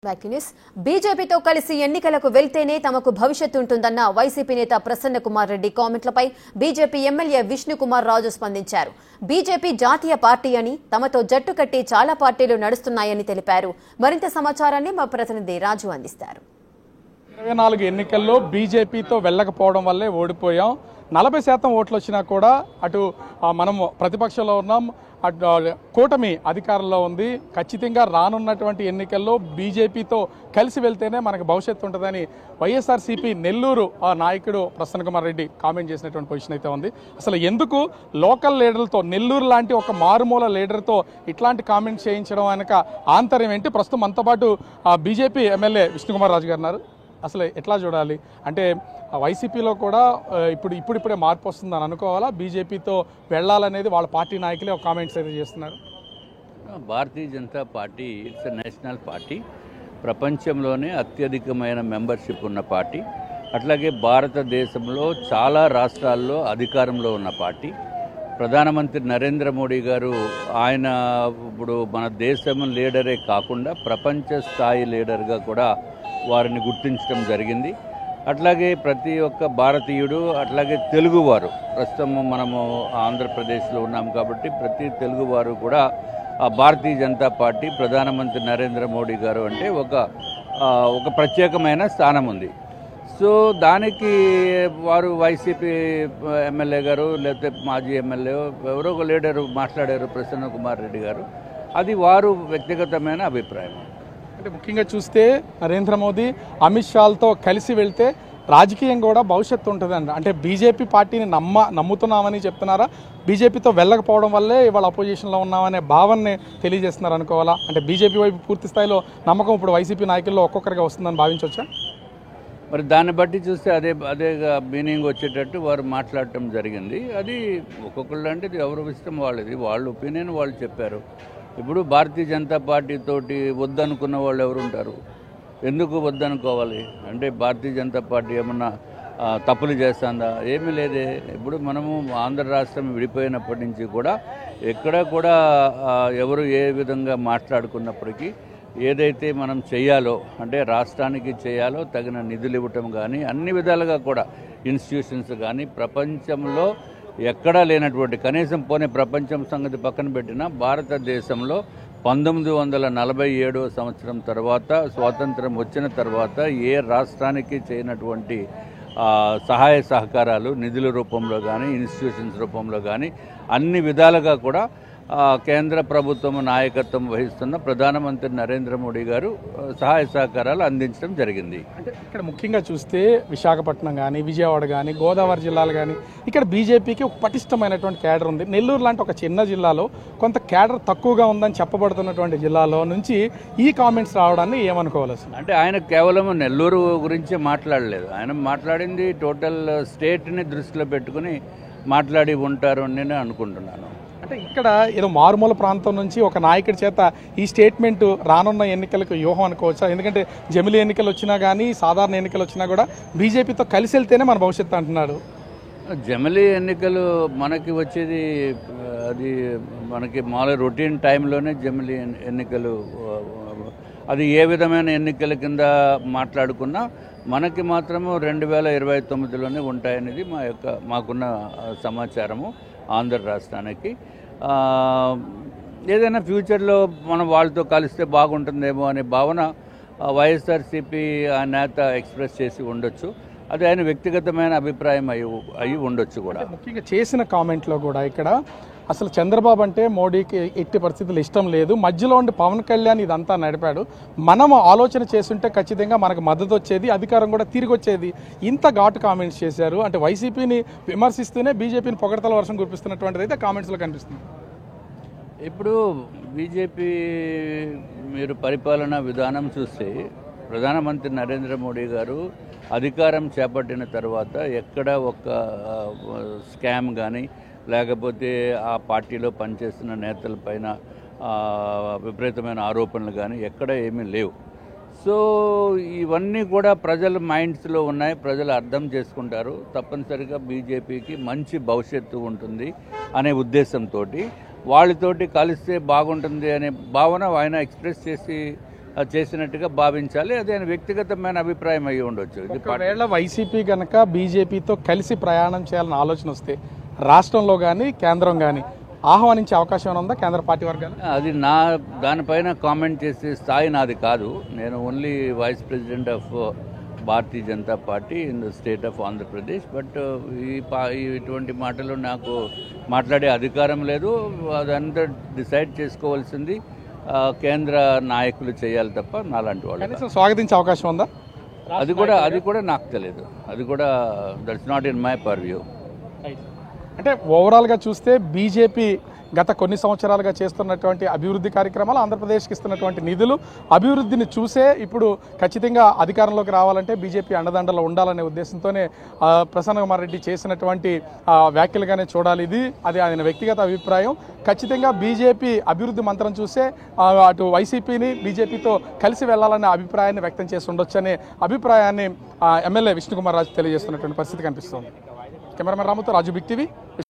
Back news బీజేపీతో కలిసి ఎన్నికలకు వెళ్తేనే తమకు భవిష్యత్తు ఉంటుందన్న వైసీపీ నేత ప్రసన్న కుమార్ రెడ్డి కామెంట్లపై బీజేపీ ఎమ్మెల్యే విష్ణుకుమార్ రాజు స్పందించారు. బీజేపీ జాతీయ పార్టీ అని, తమతో జట్టు కట్టి చాలా పార్టీలు నడుస్తున్నాయని తెలిపారు. మరింత సమాచారాన్ని మా ప్రతినిధి రాజు అందిస్తారు. 24 ఎన్నికల్లో బీజేపీతో వెళ్ళకపోవడం వల్లే ఓడిపోయాం. 40% ఓట్లు వచ్చినా కూడా అటు మనం ప్రతిపక్షంలో ఉన్నాం, కూటమి అధికారంలో ఉంది. ఖచ్చితంగా రానున్నటువంటి ఎన్నికల్లో బీజేపీతో కలిసి వెళ్తేనే మనకు భవిష్యత్తు ఉంటుందని వైఎస్ఆర్సీపీ నెల్లూరు నాయకుడు ప్రసన్న కుమార్ రెడ్డి కామెంట్ చేసినటువంటి పొజిషన్ అయితే ఉంది. అసలు ఎందుకు లోకల్ లీడర్లతో, నెల్లూరు లాంటి ఒక మారుమూల లీడర్తో ఇట్లాంటి కామెంట్ చేయించడం వెనక ఆంతర్యం ఏంటి? ప్రస్తుతం మనతో పాటు బీజేపీ ఎమ్మెల్యే విష్ణుకుమార్ రాజు గారు ఉన్నారు. అసలు ఎట్లా చూడాలి అంటే వైసీపీలో కూడా ఇప్పుడిప్పుడే మార్పు వస్తుందని అనుకోవాలా? బీజేపీతో వెళ్ళాలనేది వాళ్ళ పార్టీ నాయకులే ఒక కామెంట్స్ అయితే చేస్తున్నారు. Bharatiya Janata party it's a national party, ప్రపంచంలోనే అత్యధికమైన మెంబర్షిప్ ఉన్న పార్టీ. అట్లాగే భారతదేశంలో చాలా రాష్ట్రాల్లో అధికారంలో ఉన్న పార్టీ. ప్రధానమంత్రి నరేంద్ర మోడీ గారు ఆయన ఇప్పుడు మన దేశం లీడరే కాకుండా ప్రపంచ స్థాయి లీడర్గా కూడా వారిని గుర్తించడం జరిగింది. అట్లాగే ప్రతి ఒక్క భారతీయుడు, అట్లాగే తెలుగువారు, ప్రస్తుతం మనము ఆంధ్రప్రదేశ్లో ఉన్నాం కాబట్టి ప్రతి తెలుగువారు కూడా భారతీయ జనతా పార్టీ, ప్రధానమంత్రి నరేంద్ర మోడీ గారు అంటే ఒక ప్రత్యేకమైన స్థానం ఉంది. సో దానికి వారు వైసీపీ ఎమ్మెల్యే గారు లేకపోతే మాజీ ఎమ్మెల్యే ఎవరో ఒక లీడరు మాట్లాడారు, ప్రసన్న కుమార్ రెడ్డి గారు. అది వారు వ్యక్తిగతమైన అభిప్రాయం. అంటే ముఖ్యంగా చూస్తే నరేంద్ర మోదీ, అమిత్ షాలతో కలిసి వెళ్తే రాజకీయం కూడా భవిష్యత్తు ఉంటుందండి. అంటే బీజేపీ పార్టీని నమ్ముతున్నామని చెప్తున్నారా? బీజేపీతో వెళ్ళకపోవడం వల్లే ఇవాళ అపోజిషన్లో ఉన్నామనే భావనని తెలియజేస్తున్నారు అనుకోవాలా? అంటే బీజేపీ వైపు పూర్తి స్థాయిలో నమ్మకం ఇప్పుడు వైసీపీ నాయకుల్లో ఒక్కొక్కరిగా వస్తుందని భావించవచ్చా? మరి దాన్ని బట్టి చూస్తే అదే మీనింగ్ వచ్చేటట్టు వారు మాట్లాడటం జరిగింది. అది ఒక్కొక్కళ్ళు అంటే ఎవరు ఇష్టం వాళ్ళది, వాళ్ళ ఒపీనియన్ వాళ్ళు చెప్పారు. ఇప్పుడు భారతీయ జనతా పార్టీ తోటి వద్దనుకున్న వాళ్ళు ఎవరు ఉంటారు? ఎందుకు వద్దనుకోవాలి? అంటే భారతీయ జనతా పార్టీ ఏమన్నా తప్పులు చేస్తుందా? ఏమీ లేదే. ఇప్పుడు మనము ఆంధ్ర రాష్ట్రం విడిపోయినప్పటి నుంచి కూడా ఎక్కడ కూడా ఎవరు ఏ విధంగా మాట్లాడుకున్నప్పటికీ ఏదైతే మనం చేయాలో, అంటే రాష్ట్రానికి చేయాలో తగిన నిధులు ఇవ్వటం కానీ, అన్ని విధాలుగా కూడా ఇన్స్టిట్యూషన్స్ కానీ ప్రపంచంలో ఎక్కడా లేనటువంటి, కనీసం పోనీ ప్రపంచం సంగతి పక్కన పెట్టిన భారతదేశంలో 1947 సంవత్సరం తర్వాత, స్వాతంత్రం వచ్చిన తర్వాత ఏ రాష్ట్రానికి చేయనటువంటి సహాయ సహకారాలు నిధుల రూపంలో కానీ, ఇన్స్టిట్యూషన్స్ రూపంలో కానీ అన్ని విధాలుగా కూడా కేంద్ర ప్రభుత్వం నాయకత్వం వహిస్తున్న ప్రధానమంత్రి నరేంద్ర మోడీ గారు సహాయ సహకారాలు అందించడం జరిగింది. అంటే ఇక్కడ ముఖ్యంగా చూస్తే విశాఖపట్నం కానీ, విజయవాడ కానీ, గోదావరి జిల్లాలు కానీ ఇక్కడ బీజేపీకి ఒక పటిష్టమైనటువంటి క్యాడర్ ఉంది. నెల్లూరు లాంటి ఒక చిన్న జిల్లాలో కొంత క్యాడర్ తక్కువగా ఉందని చెప్పబడుతున్నటువంటి జిల్లాలో నుంచి ఈ కామెంట్స్ రావడాన్ని ఏమనుకోవాలి? అంటే ఆయన కేవలం నెల్లూరు గురించి మాట్లాడలేదు. ఆయన మాట్లాడింది టోటల్ స్టేట్ని దృష్టిలో పెట్టుకుని మాట్లాడి ఉంటారు అని నేను అనుకుంటున్నాను. అంటే ఇక్కడ ఏదో మారుమూల ప్రాంతం నుంచి ఒక నాయకుడి చేత ఈ స్టేట్మెంట్ రానున్న ఎన్నికలకు వ్యూహం అనుకోవచ్చా? ఎందుకంటే జమిలీ ఎన్నికలు వచ్చినా కానీ, సాధారణ ఎన్నికలు వచ్చినా కూడా బీజేపీతో కలిసి వెళ్తేనే మన భవిష్యత్తు అంటున్నాడు. జమిలీ ఎన్నికలు మనకి వచ్చేది అది మనకి మామూలు రొటీన్ టైంలోనే జమిలీ ఎన్నికలు, అది ఏ విధమైన ఎన్నికల కింద మాట్లాడుకున్నా మనకి మాత్రము 2029లోనే ఉంటాయనేది మాకున్న సమాచారము. ఆంధ్ర రాష్ట్రానికి ఏదైనా ఫ్యూచర్లో మనం వాళ్ళతో కలిస్తే బాగుంటుందేమో అనే భావన వైఎస్ఆర్సీపీ నేత ఎక్స్ప్రెస్ చేసి ఉండొచ్చు. అది ఆయన వ్యక్తిగతమైన అభిప్రాయం అయి ఉండొచ్చు కూడా. ముఖ్యంగా చేసిన కామెంట్లో కూడా ఇక్కడ అసలు చంద్రబాబు అంటే మోడీకి ఎట్టి పరిస్థితులు ఇష్టం లేదు, మధ్యలో ఉండి పవన్ కళ్యాణ్ ఇదంతా నడిపాడు, మనం ఆలోచన చేస్తుంటే ఖచ్చితంగా మనకు మద్దతు వచ్చేది, అధికారం కూడా తిరిగి వచ్చేది. ఇంత ఘాటు కామెంట్స్ చేశారు. అంటే వైసీపీని విమర్శిస్తూనే బీజేపీని పొగడతల వర్షం కురిపిస్తున్నటువంటిది అయితే కామెంట్స్లో కనిపిస్తుంది. ఇప్పుడు బీజేపీ మీరు పరిపాలనా విధానం చూస్తే ప్రధానమంత్రి నరేంద్ర మోడీ గారు అధికారం చేపట్టిన తర్వాత ఎక్కడ ఒక స్కామ్ కానీ, లేకపోతే ఆ పార్టీలో పనిచేస్తున్న నేతలపైన విపరీతమైన ఆరోపణలు కానీ ఎక్కడ ఏమీ లేవు. సో ఇవన్నీ కూడా ప్రజల మైండ్స్లో ఉన్నాయి, ప్రజలు అర్థం చేసుకుంటారు. తప్పనిసరిగా బీజేపీకి మంచి భవిష్యత్తు ఉంటుంది అనే ఉద్దేశంతో వాళ్ళతోటి కలిస్తే బాగుంటుంది అనే భావన ఆయన ఎక్స్ప్రెస్ చేసి చేసినట్టుగా భావించాలి. అది ఆయన వ్యక్తిగతమైన అభిప్రాయం అయ్యి ఉండొచ్చు. ఇది ఒకవేళ వైసీపీ గనక బీజేపీతో కలిసి ప్రయాణం చేయాలని ఆలోచన వస్తే రాష్ట్రంలో కానీ కేంద్రం కానీ ఆహ్వానించే అవకాశం ఏమైనా ఉందా కేంద్ర పార్టీ వర్గాలు? అది దానిపైన కామెంట్ చేసే స్థాయి నాది కాదు. నేను only vice president of Bharatiya Janata Party in the state of Andhra Pradesh. But ఇటువంటి మాటలు నాకు మాట్లాడే అధికారం లేదు. అదంతా డిసైడ్ చేసుకోవాల్సింది కేంద్ర నాయకులు చేయాలి తప్ప నాలాంటి వాళ్ళు. కనీసం స్వాగతించే అవకాశం ఉందా? అది కూడా నాకు తెలియదు. అది కూడా that's not in my purview. అంటే ఓవరాల్గా చూస్తే బీజేపీ గత కొన్ని సంవత్సరాలుగా చేస్తున్నటువంటి అభివృద్ధి కార్యక్రమాలు, ఆంధ్రప్రదేశ్కి ఇస్తున్నటువంటి నిధులు, అభివృద్ధిని చూసే ఇప్పుడు ఖచ్చితంగా అధికారంలోకి రావాలంటే బీజేపీ అండదండలో ఉండాలనే ఉద్దేశంతోనే ప్రసన్న కుమార్ రెడ్డి చేసినటువంటి వ్యాఖ్యలుగానే చూడాలి. అది ఆయన వ్యక్తిగత అభిప్రాయం. ఖచ్చితంగా బీజేపీ అభివృద్ధి మంత్రం చూసే అటు వైసీపీని బీజేపీతో కలిసి వెళ్లాలనే అభిప్రాయాన్ని వ్యక్తం చేసి ఉండొచ్చనే అభిప్రాయాన్ని ఎమ్మెల్యే విష్ణుకుమార్ రాజు తెలియజేస్తున్నటువంటి పరిస్థితి కనిపిస్తోంది. కెమెరామెన్ రాముతో రాజు, బిగ్ టీవీ.